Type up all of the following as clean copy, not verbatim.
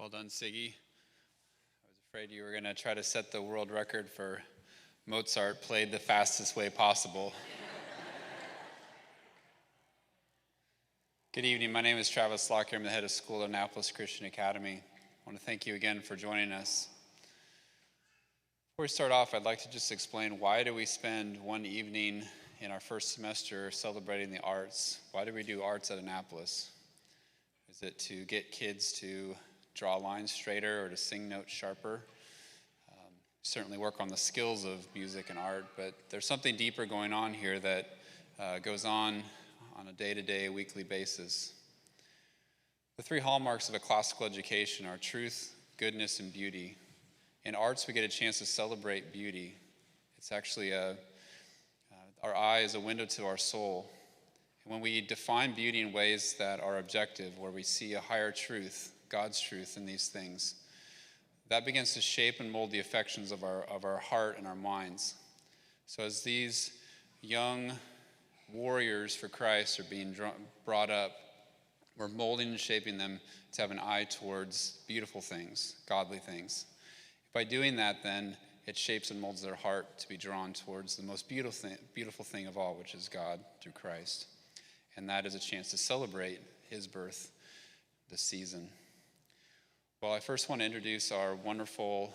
Well done, Siggy. I was afraid you were going to try to set the world record for Mozart played the fastest way possible. Good evening. My name is Travis Lockyer. I'm the head of school at Annapolis Christian Academy. I want to thank you again for joining us. Before we start off, I'd like to just explain why do we spend one evening in our first semester celebrating the arts? Why do we do arts at Annapolis? Is it to get kids to draw lines straighter or to sing notes sharper? Certainly work on the skills of music and art, but there's something deeper going on here that goes on a day-to-day, weekly basis. The three hallmarks of a classical education are truth, goodness, and beauty. In arts, we get a chance to celebrate beauty. It's actually our eye is a window to our soul. And when we define beauty in ways that are objective, where we see a higher truth, God's truth in these things, that begins to shape and mold the affections of our heart and our minds. So as these young warriors for Christ are being brought up, we're molding and shaping them to have an eye towards beautiful things, godly things. By doing that, then, it shapes and molds their heart to be drawn towards the most beautiful thing of all, which is God through Christ. And that is a chance to celebrate his birth this season. Well, I first want to introduce our wonderful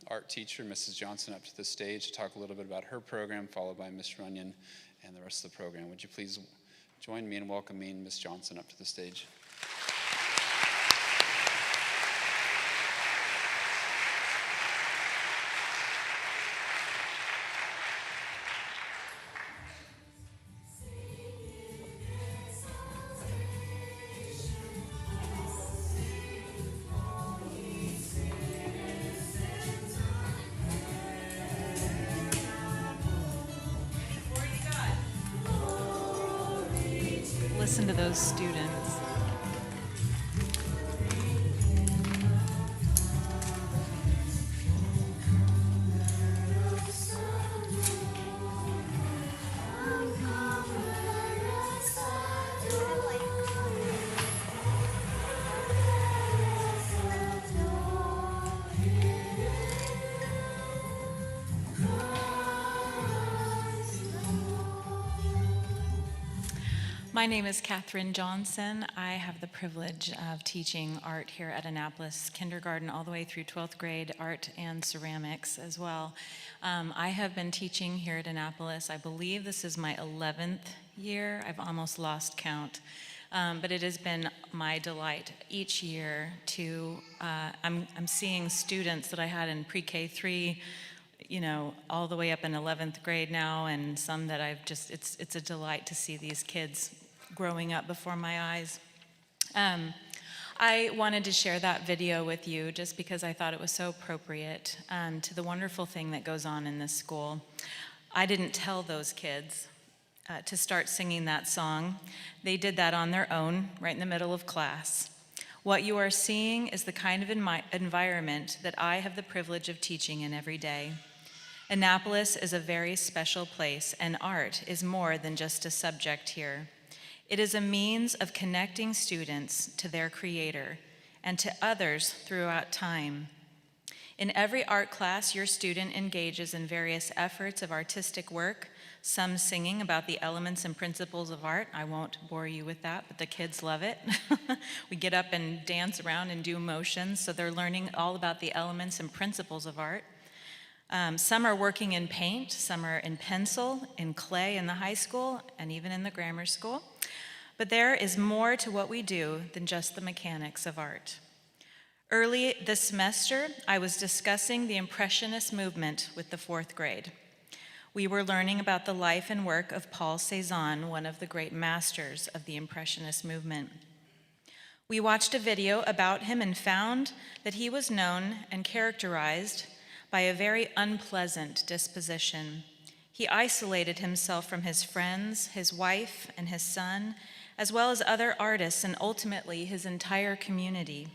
art teacher, Mrs. Johnson, up to the stage to talk a little bit about her program, followed by Ms. Runyon and the rest of the program. Would you please join me in welcoming Ms. Johnson up to the stage? Listen to those students. My name is Catherine Johnson. I have the privilege of teaching art here at Annapolis, kindergarten all the way through 12th grade, art and ceramics as well. I have been teaching here at Annapolis. I believe this is my 11th year. I've almost lost count. But it has been my delight each year to, I'm seeing students that I had in pre-K 3, all the way up in 11th grade now, and some that it's a delight to see these kids growing up before my eyes. I wanted to share that video with you just because I thought it was so appropriate to the wonderful thing that goes on in this school. I didn't tell those kids to start singing that song. They did that on their own, right in the middle of class. What you are seeing is the kind of environment that I have the privilege of teaching in every day. Annapolis is a very special place, and art is more than just a subject here. It is a means of connecting students to their creator and to others throughout time. In every art class, your student engages in various efforts of artistic work, some singing about the elements and principles of art. I won't bore you with that, but the kids love it. We get up and dance around and do motions, so they're learning all about the elements and principles of art. Some are working in paint, some are in pencil, in clay in the high school, and even in the grammar school. But there is more to what we do than just the mechanics of art. Early this semester, I was discussing the Impressionist movement with the 4th grade. We were learning about the life and work of Paul Cézanne, one of the great masters of the Impressionist movement. We watched a video about him and found that he was known and characterized by a very unpleasant disposition. He isolated himself from his friends, his wife, and his son, as well as other artists and ultimately his entire community.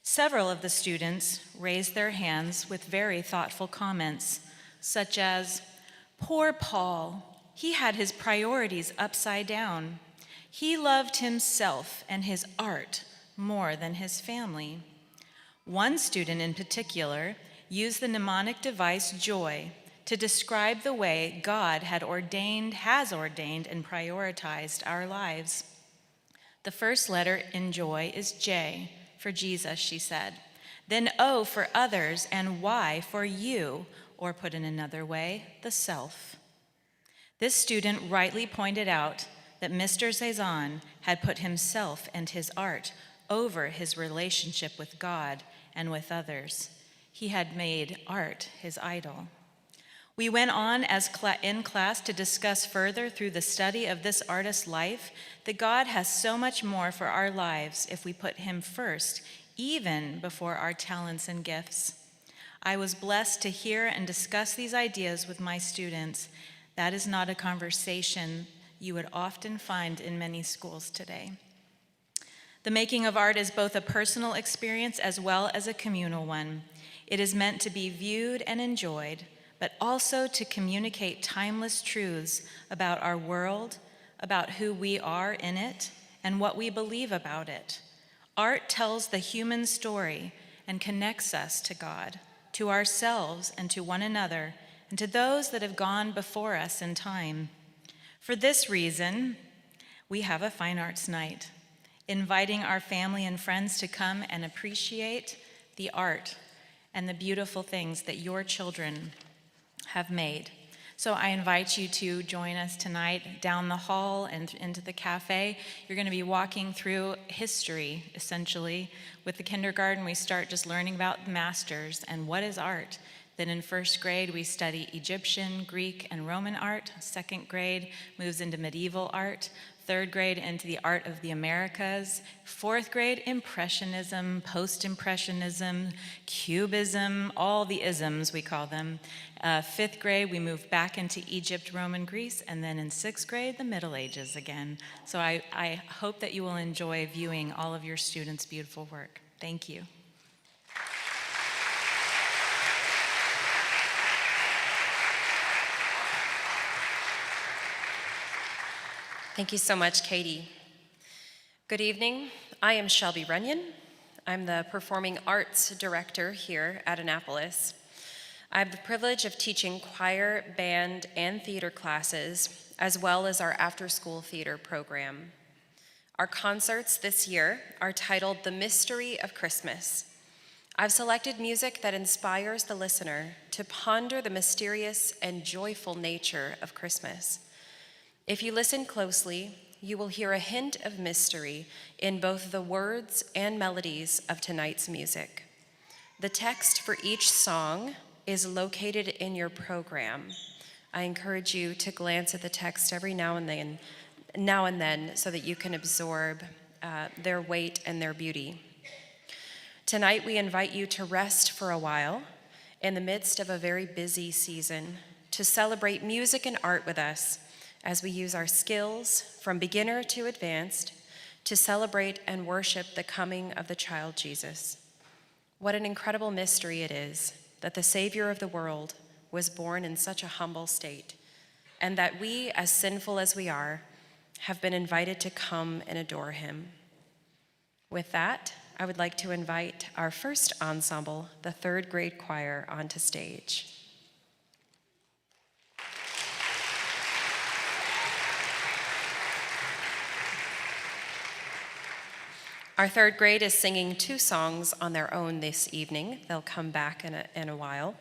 Several of the students raised their hands with very thoughtful comments, such as, "Poor Paul, he had his priorities upside down. He loved himself and his art more than his family. One student in particular used the mnemonic device JOY to describe the way God has ordained, and prioritized our lives. The first letter in JOY is J for Jesus, she said. Then O for others and Y for you, or put in another way, the self. This student rightly pointed out that Mr. Cezanne had put himself and his art over his relationship with God and with others. He had made art his idol. We went on in class to discuss further through the study of this artist's life that God has so much more for our lives if we put him first, even before our talents and gifts. I was blessed to hear and discuss these ideas with my students. That is not a conversation you would often find in many schools today. The making of art is both a personal experience as well as a communal one. It is meant to be viewed and enjoyed, but also to communicate timeless truths about our world, about who we are in it, and what we believe about it. Art tells the human story and connects us to God, to ourselves, and to one another, and to those that have gone before us in time. For this reason, we have a fine arts night, inviting our family and friends to come and appreciate the art and the beautiful things that your children have made. So I invite you to join us tonight down the hall and into the cafe. You're going to be walking through history, essentially. With the kindergarten, we start just learning about masters and what is art. Then in first grade, we study Egyptian, Greek, and Roman art. Second grade moves into medieval art. Third grade into the art of the Americas. Fourth grade, Impressionism, Post-Impressionism, Cubism, all the isms we call them. Fifth grade, we move back into Egypt, Roman, Greece, and then in sixth grade, the Middle Ages again. So I hope that you will enjoy viewing all of your students' beautiful work. Thank you. Thank you so much, Katie. Good evening. I am Shelby Runyon. I'm the Performing Arts Director here at Annapolis. I have the privilege of teaching choir, band, and theater classes, as well as our after-school theater program. Our concerts this year are titled The Mystery of Christmas. I've selected music that inspires the listener to ponder the mysterious and joyful nature of Christmas. If you listen closely, you will hear a hint of mystery in both the words and melodies of tonight's music. The text for each song is located in your program. I encourage you to glance at the text every now and then so that you can absorb their weight and their beauty. Tonight, we invite you to rest for a while in the midst of a very busy season, to celebrate music and art with us as we use our skills from beginner to advanced to celebrate and worship the coming of the child Jesus. What an incredible mystery it is that the Savior of the world was born in such a humble state, and that we, as sinful as we are, have been invited to come and adore him. With that, I would like to invite our first ensemble, the third grade choir, onto stage. Our third grade is singing 2 songs on their own this evening. They'll come back in a while.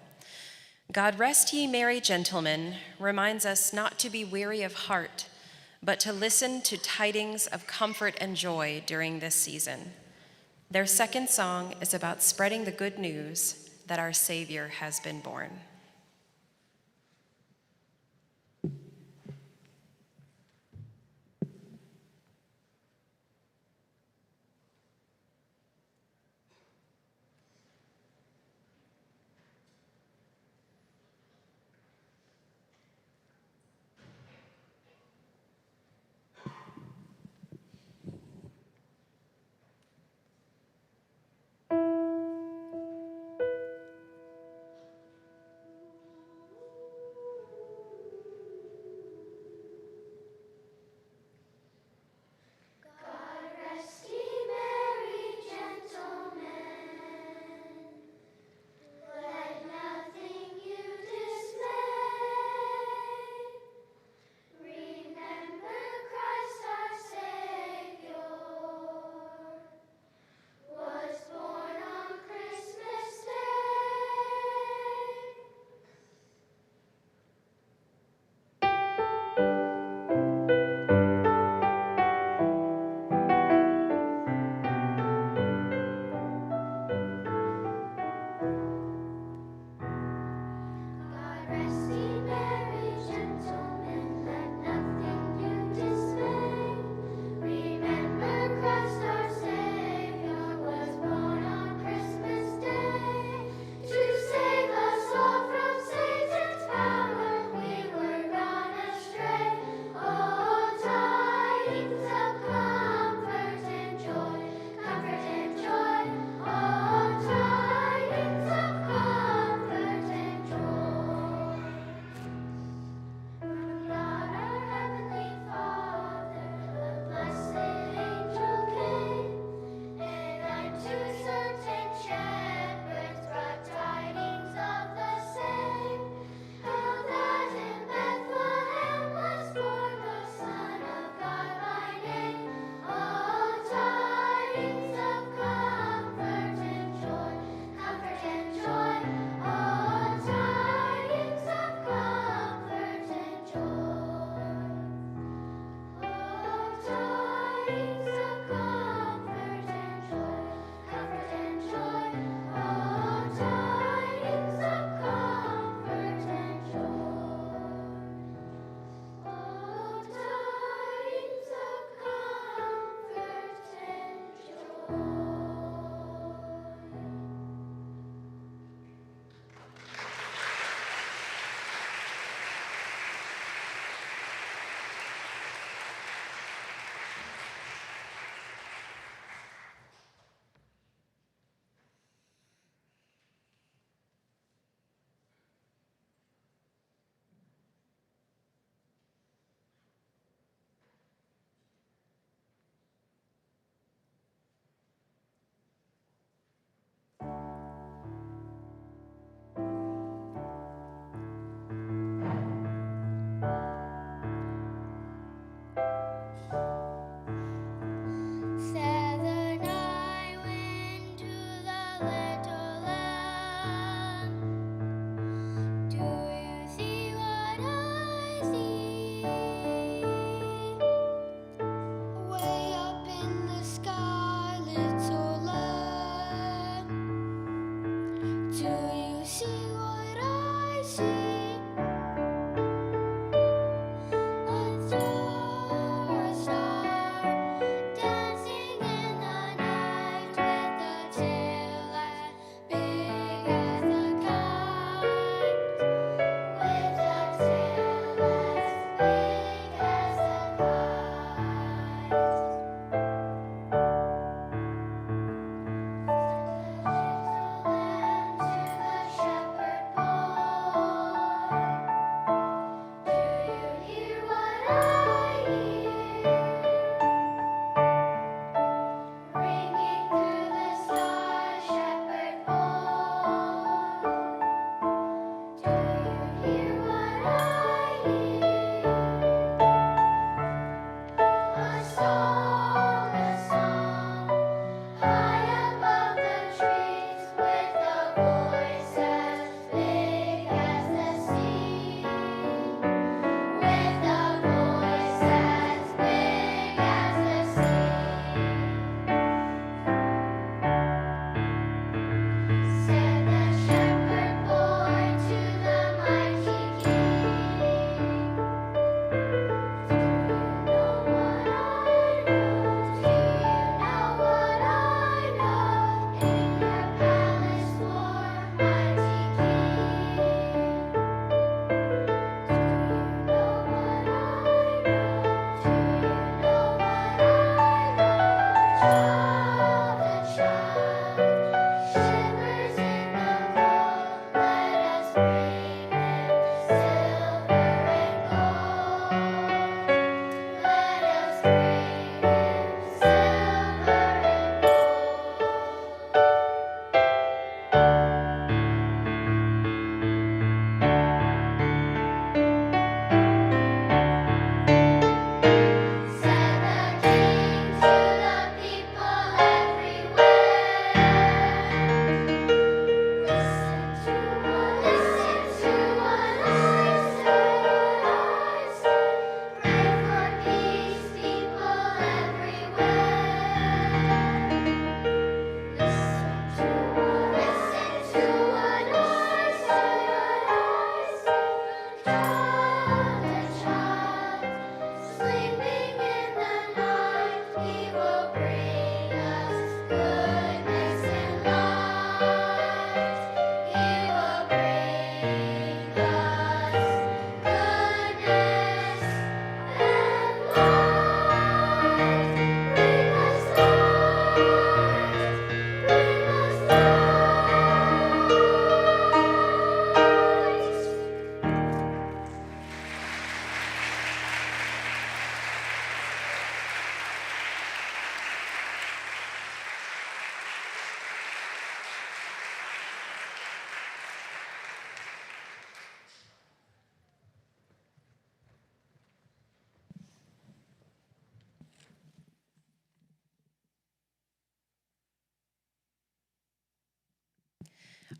God Rest Ye Merry Gentlemen reminds us not to be weary of heart, but to listen to tidings of comfort and joy during this season. Their second song is about spreading the good news that our Savior has been born.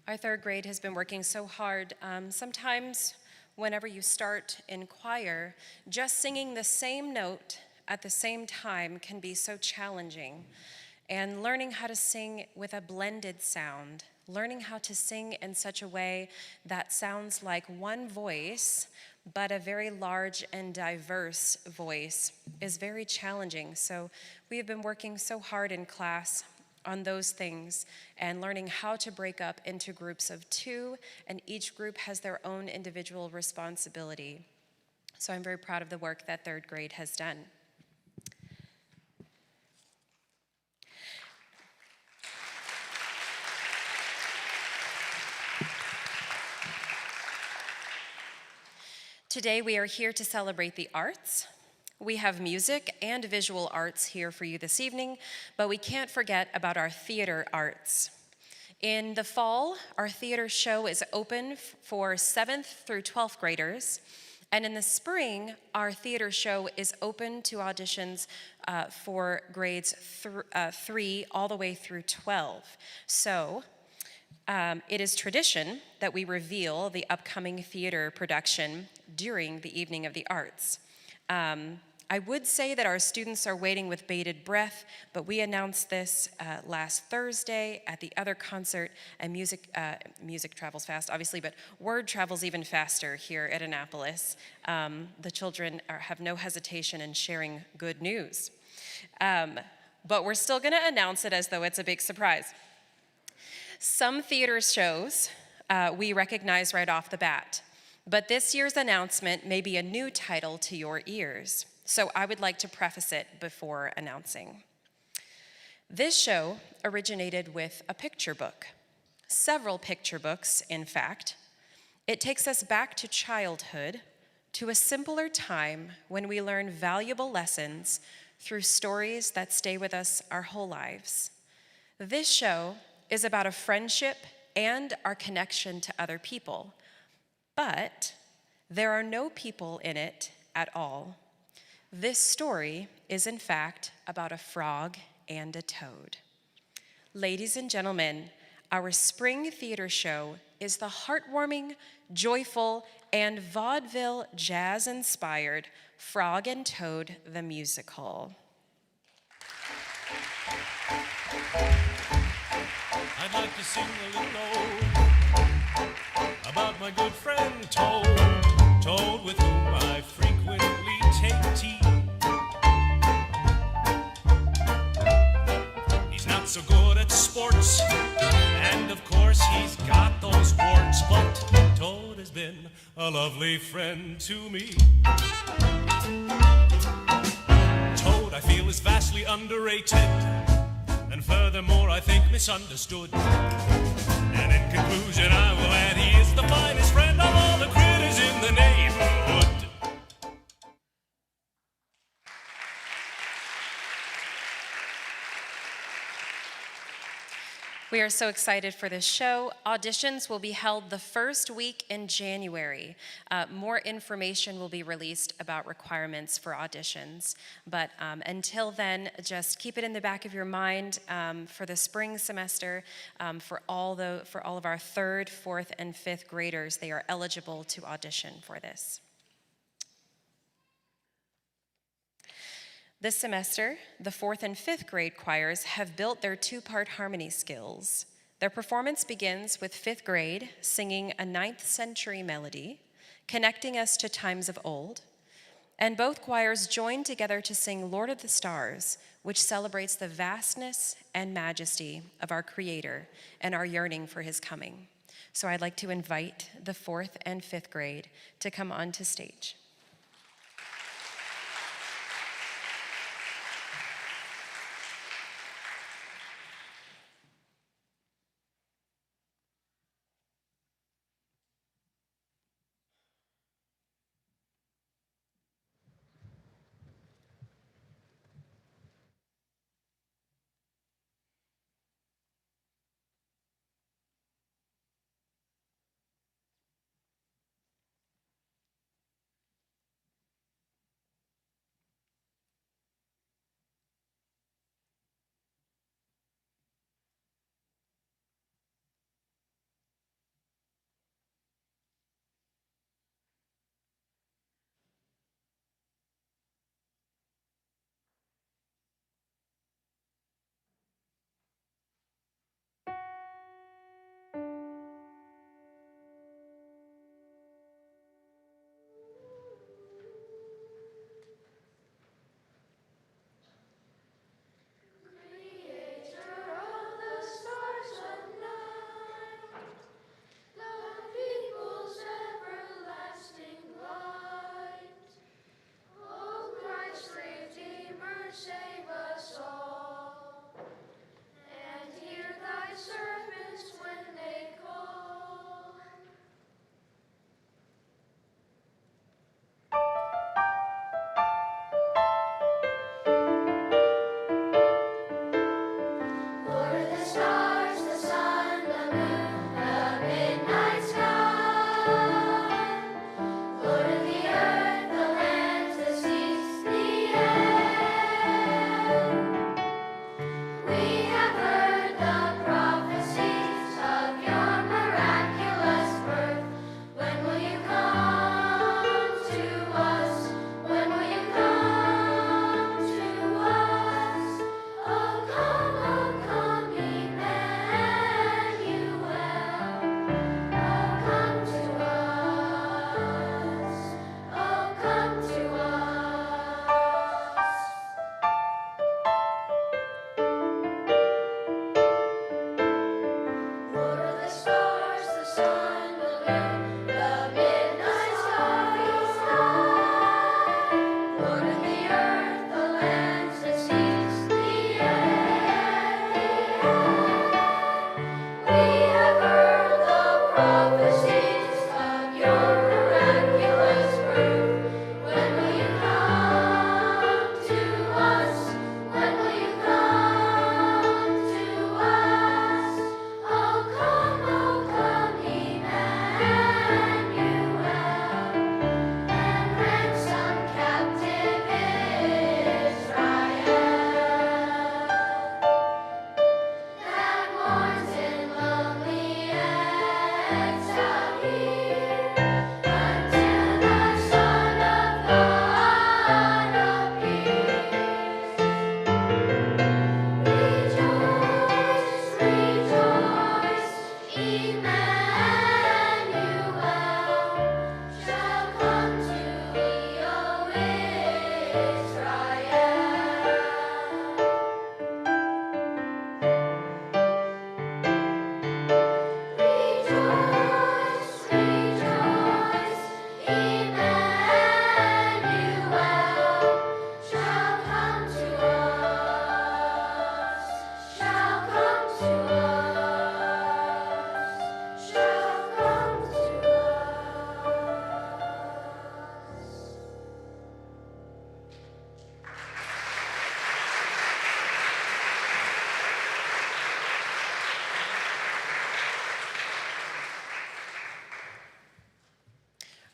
Our third grade has been working so hard. Sometimes, whenever you start in choir, just singing the same note at the same time can be so challenging. And learning how to sing with a blended sound, learning how to sing in such a way that sounds like one voice, but a very large and diverse voice, is very challenging. So we have been working so hard in class on those things and learning how to break up into groups of 2, and each group has their own individual responsibility. So I'm very proud of the work that third grade has done. Today we are here to celebrate the arts. We have music and visual arts here for you this evening, but we can't forget about our theater arts. In the fall, our theater show is open for 7th through 12th graders, and in the spring, our theater show is open to auditions for grades 3 all the way through 12. So it is tradition that we reveal the upcoming theater production during the Evening of the Arts. I would say that our students are waiting with bated breath, but we announced this last Thursday at the other concert, and music travels fast, obviously, but word travels even faster here at Annapolis. The children have no hesitation in sharing good news. But we're still gonna announce it as though it's a big surprise. Some theater shows we recognize right off the bat, but this year's announcement may be a new title to your ears. So I would like to preface it before announcing. This show originated with a picture book, several picture books, in fact. It takes us back to childhood, to a simpler time when we learn valuable lessons through stories that stay with us our whole lives. This show is about a friendship and our connection to other people, but there are no people in it at all. This story is, in fact, about a frog and a toad. Ladies and gentlemen, our spring theater show is the heartwarming, joyful, and vaudeville jazz-inspired Frog and Toad the Musical. I'd like to sing a little ode about my good friend Toad, Toad with whom I frequently take tea. He's not so good at sports, and of course he's got those warts, but Toad has been a lovely friend to me. Toad, I feel, is vastly underrated, and furthermore, I think misunderstood. And in conclusion, I will add he is the finest friend of all the critters in the neighborhood. We are so excited for this show. Auditions will be held the first week in January. More information will be released about requirements for auditions. But until then, just keep it in the back of your mind for the spring semester. For all of our 3rd, 4th, and 5th graders, they are eligible to audition for this. This semester, the 4th and 5th grade choirs have built their 2-part harmony skills. Their performance begins with 5th grade singing a 9th century melody, connecting us to times of old. And both choirs join together to sing Lord of the Stars, which celebrates the vastness and majesty of our Creator and our yearning for His coming. So I'd like to invite the 4th and 5th grade to come onto stage.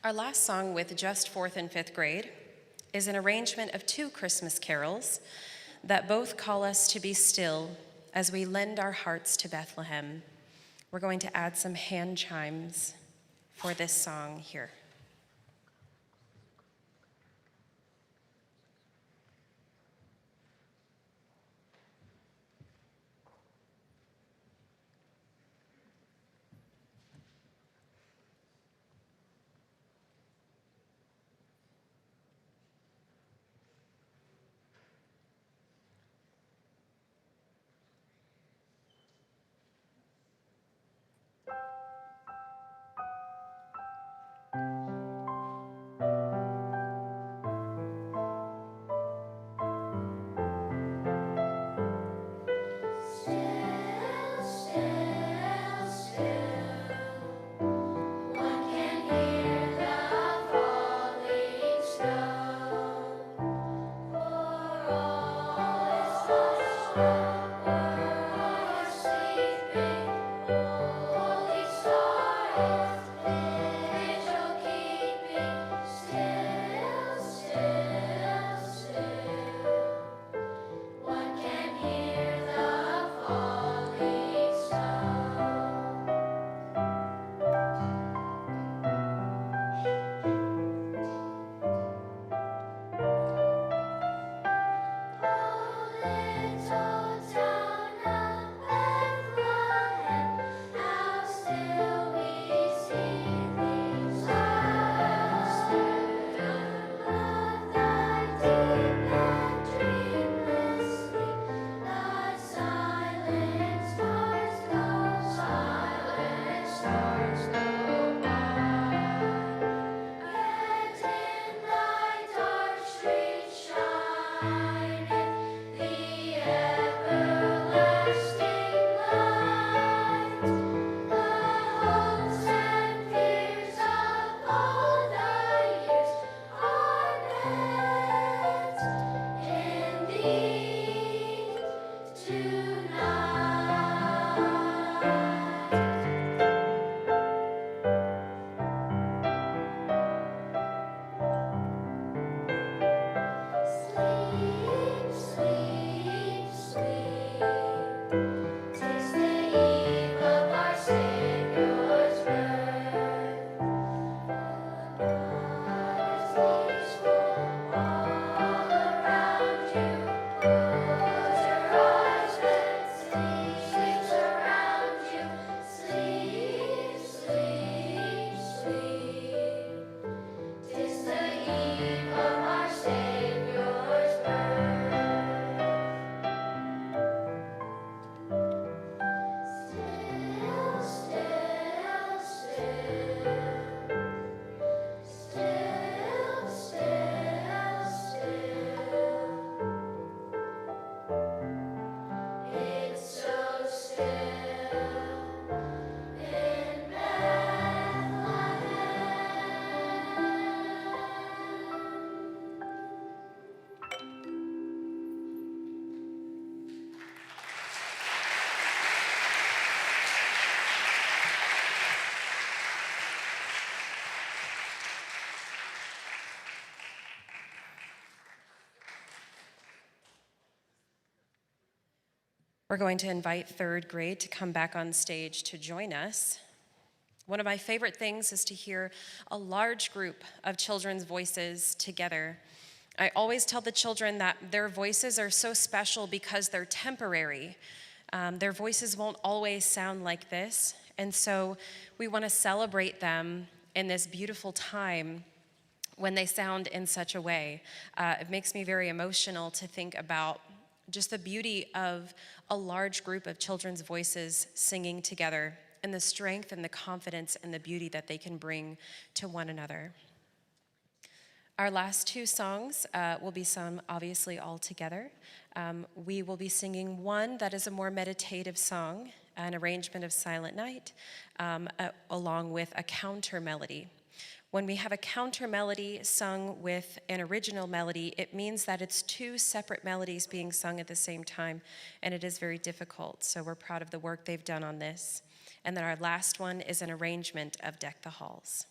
Our last song with just 4th and 5th grade is an arrangement of 2 Christmas carols that both call us to be still as we lend our hearts to Bethlehem. We're going to add some hand chimes for this song here. We're going to invite 3rd grade to come back on stage to join us. One of my favorite things is to hear a large group of children's voices together. I always tell the children that their voices are so special because they're temporary. Their voices won't always sound like this, and so we want to celebrate them in this beautiful time when they sound in such a way. It makes me very emotional to think about just the beauty of a large group of children's voices singing together and the strength and the confidence and the beauty that they can bring to one another. Our last 2 songs will be sung obviously all together. We will be singing one that is a more meditative song, an arrangement of Silent Night, along with a counter melody. When we have a counter melody sung with an original melody, it means that it's 2 separate melodies being sung at the same time, and it is very difficult. So we're proud of the work they've done on this. And then our last one is an arrangement of Deck the Halls.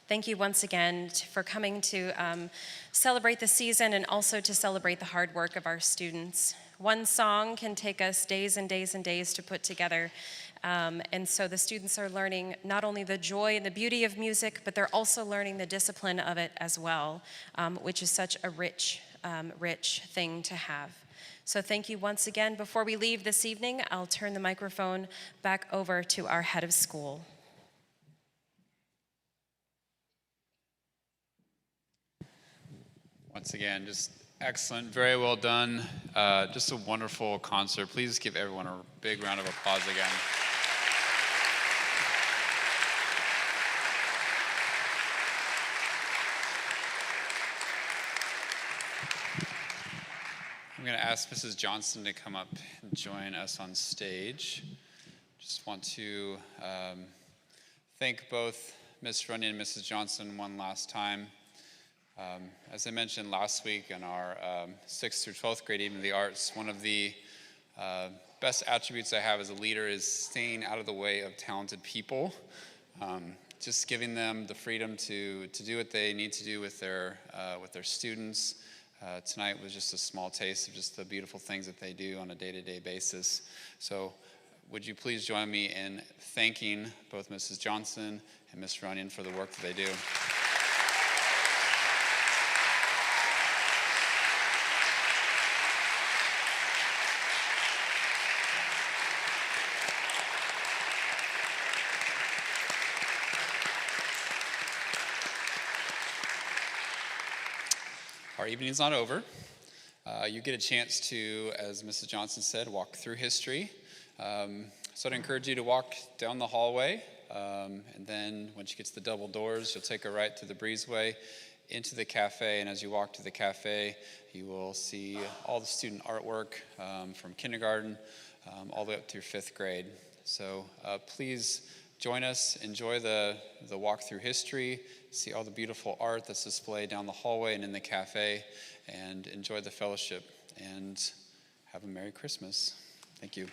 Thank you once again for coming to celebrate the season and also to celebrate the hard work of our students. One song can take us days and days and days to put together. And so the students are learning not only the joy and the beauty of music, but they're also learning the discipline of it as well, which is such a rich thing to have. So thank you once again. Before we leave this evening, I'll turn the microphone back over to our head of school. Once again, just excellent, very well done. Just a wonderful concert. Please give everyone a big round of applause again. I'm going to ask Mrs. Johnson to come up and join us on stage. Just want to thank both Ms. Runyon and Mrs. Johnson one last time. As I mentioned last week in our 6th through 12th grade Evening of the Arts, one of the best attributes I have as a leader is staying out of the way of talented people. Just giving them the freedom to do what they need to do with their students. Tonight was just a small taste of just the beautiful things that they do on a day-to-day basis. So would you please join me in thanking both Mrs. Johnson and Ms. Runyon for the work that they do. Our evening is not over. You get a chance to, as Mrs. Johnson said, walk through history. So I'd encourage you to walk down the hallway, and then once you get to the double doors, you'll take a right to the breezeway into the cafe, and as you walk to the cafe, you will see all the student artwork from kindergarten all the way up through 5th grade. So please join us, enjoy the walk through history, see all the beautiful art that's displayed down the hallway and in the cafe, and enjoy the fellowship, and have a Merry Christmas. Thank you.